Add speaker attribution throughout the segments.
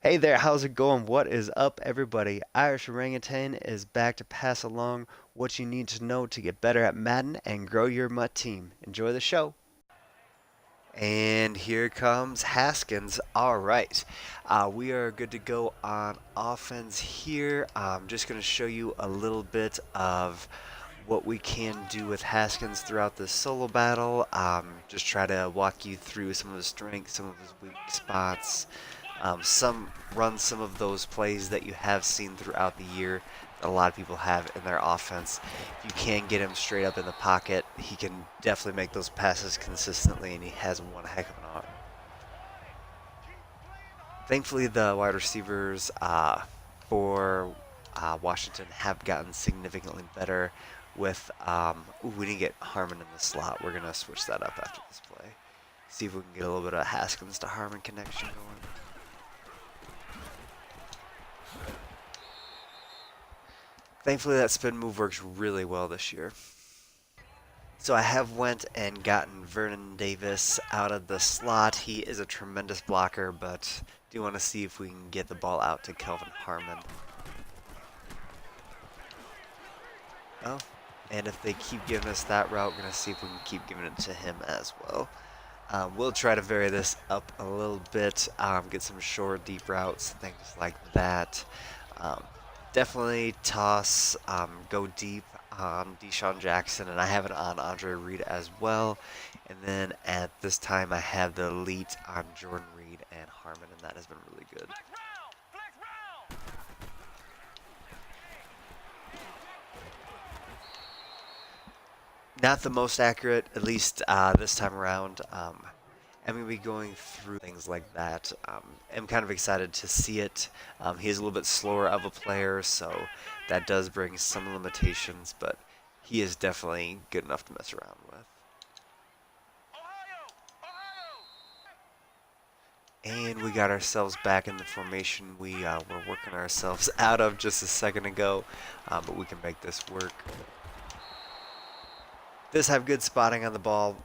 Speaker 1: Hey there, how's it going? What is up, everybody? Irish Orangutan is back to pass along what you need to know to get better at Madden and grow your Mutt team. Enjoy the show. And here comes Haskins. All right, we are good to go on offense here. I'm just going to show you a little bit of what we can do with Haskins throughout this solo battle. Just try to walk you through some of his strengths, some of his weak spots, some of those plays that you have seen throughout the year that a lot of people have in their offense. If you can get him straight up in the pocket, he can definitely make those passes consistently, and he has one heck of an arm. Thankfully, the wide receivers for Washington have gotten significantly better with, ooh, we didn't get Harmon in the slot. We're going to switch that up after this play. See if we can get a little bit of Haskins to Harmon connection going. Thankfully, that spin move works really well this year. So I have went and gotten Vernon Davis out of the slot. He is a tremendous blocker, but do want to see if we can get the ball out to Kelvin Harmon. Oh, and if they keep giving us that route, we're going to see if we can keep giving it to him as well. We'll try to vary this up a little bit, get some short, deep routes, things like that. Definitely toss, go deep on Deshaun Jackson, and I have it on Andre Reed as well. And then at this time, I have the elite on Jordan Reed and Harmon, and that has been really good. Not the most accurate, at least this time around. I'm going to be going through things like that. I'm kind of excited to see it. He is a little bit slower of a player, so that does bring some limitations, but he is definitely good enough to mess around with. And we got ourselves back in the formation we were working ourselves out of just a second ago, but we can make this work. Does have good spotting on the ball.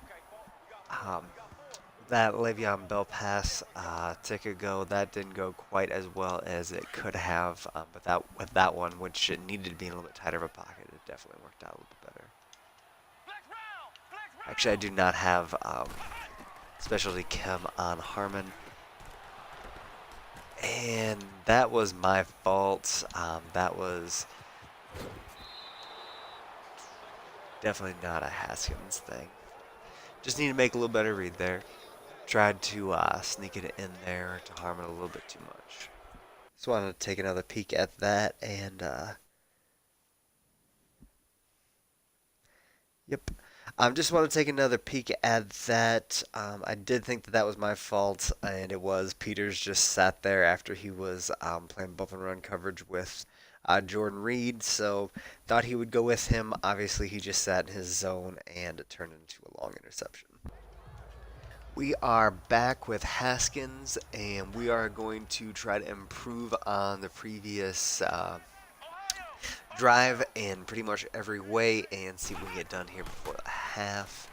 Speaker 1: That Le'Veon Bell pass a tick ago, that didn't go quite as well as it could have, but with that one, which it needed to be in a little bit tighter of a pocket, it definitely worked out a little bit better. Actually, I do not have specialty chem on Harmon, and that was my fault. That was definitely not a Haskins thing. Just need to make a little better read there. Tried to sneak it in there to Harmon a little bit too much. Just wanted to take another peek at that, and yep. Just want to take another peek at that. I did think that was my fault, and it was. Peters just sat there after he was playing bump and run coverage with Jordan Reed, so thought he would go with him. Obviously, he just sat in his zone, and it turned into a long interception. We are back with Haskins, and we are going to try to improve on the previous drive in pretty much every way and see what we can get done here before the half.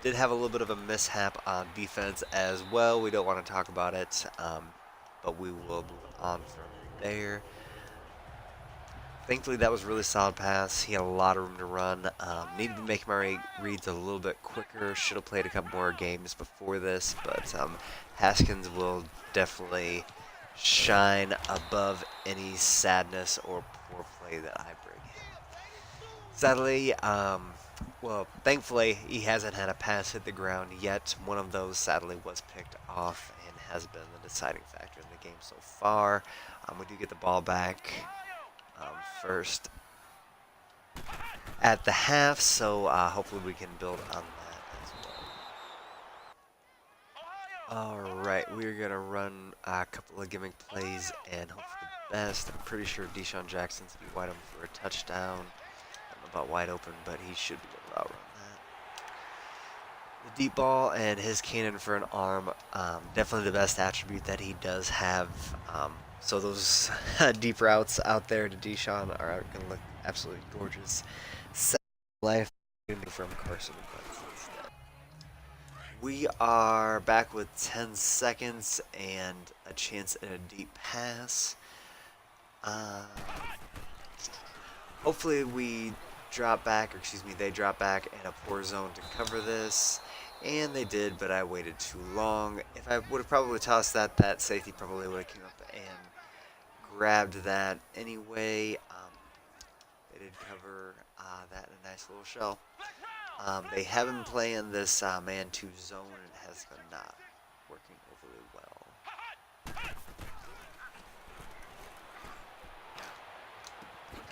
Speaker 1: Did have a little bit of a mishap on defense as well. We don't want to talk about it, but we will move on from there. Thankfully, that was a really solid pass. He had a lot of room to run. Needed to make my reads a little bit quicker. Should have played a couple more games before this, but Haskins will definitely shine above any sadness or poor play that I bring him. Sadly, well, thankfully, he hasn't had a pass hit the ground yet. One of those, sadly, was picked off and has been the deciding factor in the game so far. We do get the ball back first at the half, so hopefully we can build on that as well. Alright, we're going to run a couple of gimmick plays and hope for the best. I'm pretty sure Deshaun Jackson's going to be wide open for a touchdown. I don't know about wide open, but he should be able to outrun that. The deep ball and his cannon for an arm, definitely the best attribute that he does have. So those deep routes out there to Deshaun are going to look absolutely gorgeous. Second life from Carson Wentz instead. We are back with 10 seconds and a chance at a deep pass. Uh, Hopefully we drop back, or excuse me, they drop back in a poor zone to cover this. And they did, but I waited too long. If I would have probably tossed that, that safety probably would have came up and grabbed that anyway. They did cover that in a nice little shell. They have been playing this man-2 zone and it has been not working overly well.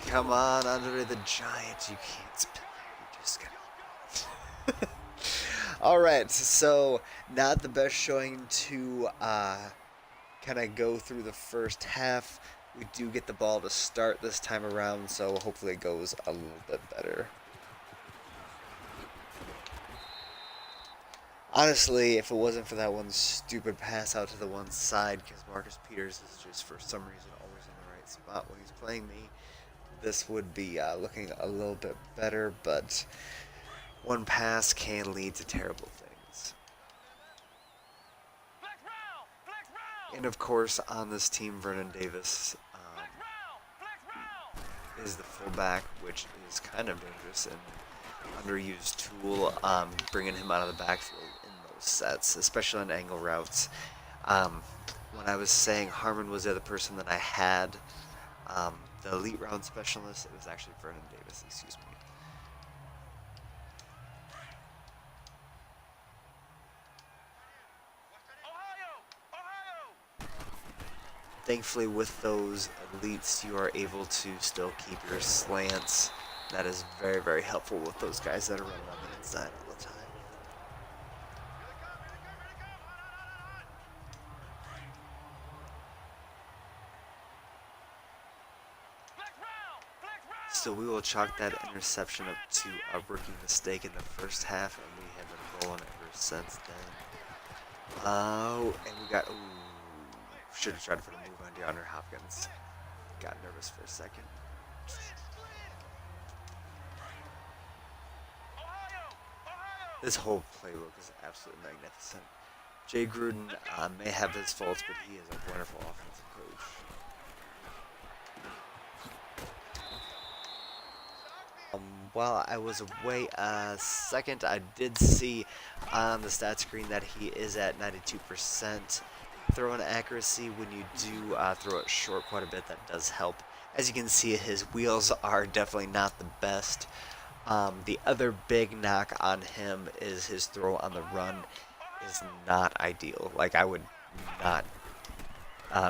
Speaker 1: Come on, Andre the Giant. You can't spin there. You just gotta. Alright, so not the best showing to kind of go through the first half. We do get the ball to start this time around, so hopefully it goes a little bit better. Honestly, if it wasn't for that one stupid pass out to the one side, because Marcus Peters is just for some reason always in the right spot when he's playing me, this would be looking a little bit better, but one pass can lead to terrible things. And of course, on this team, Vernon Davis is the fullback, which is kind of dangerous and underused tool, bringing him out of the backfield in those sets, especially on angle routes. When I was saying Harmon was the other person that I had, the elite round specialist, it was actually Vernon Davis, excuse me. Thankfully, with those elites, you are able to still keep your slants. That is very, very helpful with those guys that are running on the inside all the time. So we will chalk that interception up to a rookie mistake in the first half, and we have been rolling ever since then. Oh, and we got... should have tried to put a move on DeAndre Hopkins. Got nervous for a second. This whole playbook is absolutely magnificent. Jay Gruden may have his faults, but he is a wonderful offensive coach. While I was away a second, I did see on the stat screen that he is at 92%. Throwing accuracy, when you do throw it short quite a bit, that does help. As you can see, his wheels are definitely not the best. The other big knock on him is his throw on the run is not ideal. Like, I would not...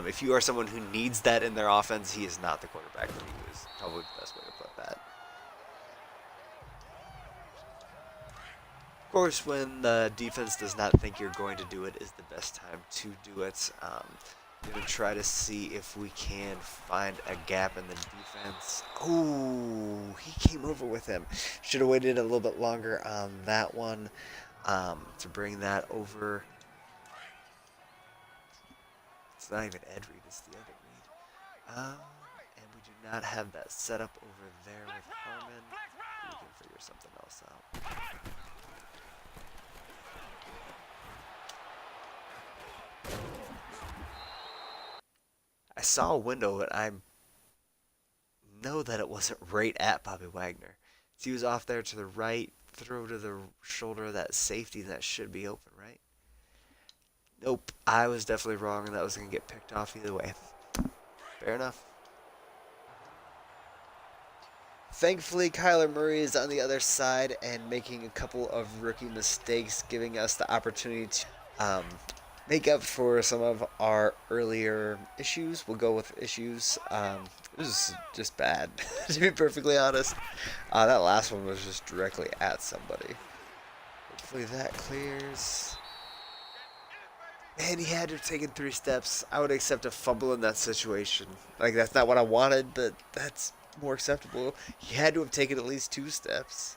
Speaker 1: if you are someone who needs that in their offense, he is not the quarterback for you, is probably the best way to put that. Of course, when the defense does not think you're going to do it, is the best time to do it. Going to try to see if we can find a gap in the defense. Oh, he came over with him. Should have waited a little bit longer on that one to bring that over. It's not even Ed Reed, it's the other Reed. And we do not have that set up over there with Harmon. We can figure something else out. I saw a window, but I know that it wasn't right at Bobby Wagner. So he was off there to the right, throw to the shoulder of that safety, that should be open, right? Nope, I was definitely wrong, and that was going to get picked off either way. Fair enough. Thankfully, Kyler Murray is on the other side and making a couple of rookie mistakes, giving us the opportunity to make up for some of our earlier issues. We'll go with issues. It was just bad, to be perfectly honest. That last one was just directly at somebody. Hopefully that clears. Man, he had to have taken 3 steps. I would accept a fumble in that situation. Like, that's not what I wanted, but that's more acceptable. He had to have taken at least 2 steps.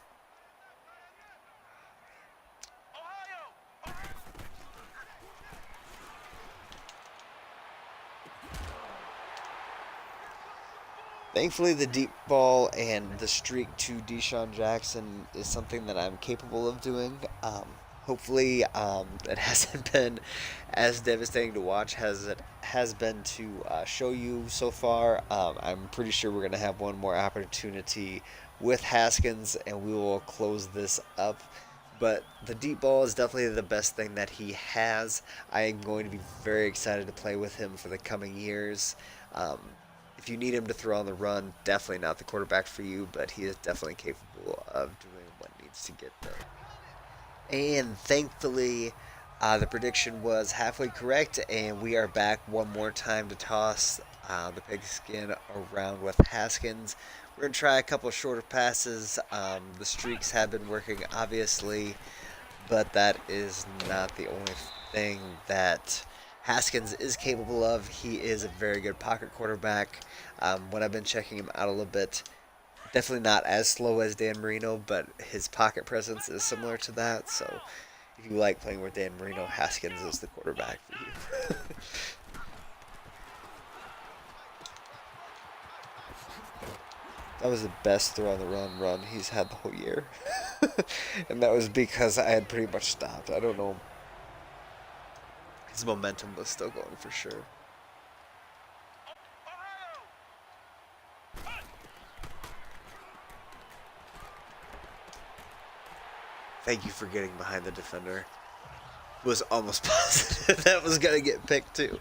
Speaker 1: Thankfully, the deep ball and the streak to Deshaun Jackson is something that I'm capable of doing. Hopefully, it hasn't been as devastating to watch as it has been to show you so far. I'm pretty sure we're going to have one more opportunity with Haskins, and we will close this up. But the deep ball is definitely the best thing that he has. I am going to be very excited to play with him for the coming years. Um, if you need him to throw on the run, definitely not the quarterback for you, but he is definitely capable of doing what needs to get done. And thankfully, the prediction was halfway correct, and we are back one more time to toss the pigskin around with Haskins. We're going to try a couple shorter passes. The streaks have been working, obviously, but that is not the only thing that Haskins is capable of. He is a very good pocket quarterback. When I've been checking him out a little bit, definitely not as slow as Dan Marino, but his pocket presence is similar to that. So if you like playing with Dan Marino, Haskins is the quarterback for you. That was the best throw on the run he's had the whole year. And that was because I had pretty much stopped. I don't know. His momentum was still going for sure. Thank you for getting behind the defender. Was almost positive that was going to get picked too.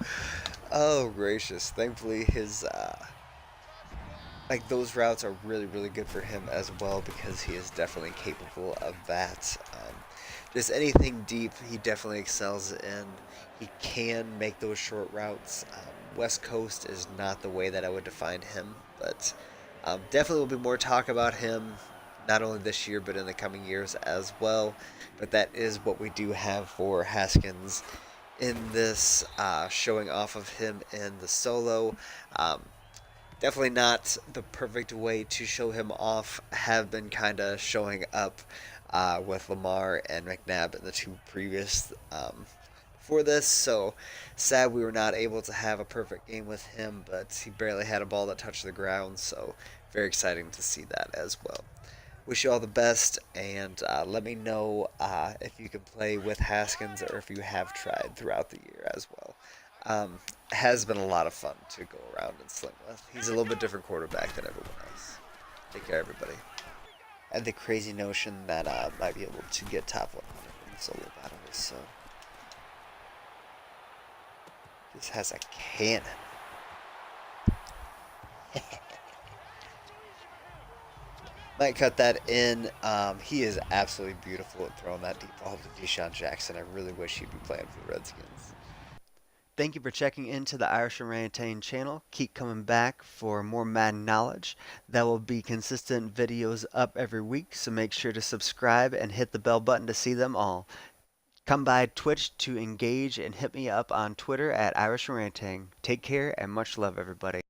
Speaker 1: Oh, gracious. Thankfully, his like those routes are really good for him as well because he is definitely capable of that. Just anything deep, he definitely excels in. He can make those short routes. West Coast is not the way that I would define him, but definitely will be more talk about him not only this year but in the coming years as well. But that is what we do have for Haskins in this showing off of him in the solo. Um, Definitely not the perfect way to show him off. Have been kind of showing up with Lamar and McNabb in the two previous for this. So sad we were not able to have a perfect game with him, but he barely had a ball that touched the ground. So very exciting to see that as well. Wish you all the best, and let me know if you can play with Haskins or if you have tried throughout the year as well. Has been a lot of fun to go around and sling with. He's a little bit different quarterback than everyone else. Take care, everybody. I had the crazy notion that I might be able to get top 100 in the solo battles, so. This has a cannon. Might cut that in. He is absolutely beautiful at throwing that deep ball to Deshaun Jackson. I really wish he'd be playing for the Redskins. Thank you for checking into the Irish Orangutan channel. Keep coming back for more Madden knowledge. There will be consistent videos up every week, so make sure to subscribe and hit the bell button to see them all. Come by Twitch to engage and hit me up on Twitter at Irish Orangutan. Take care and much love, everybody.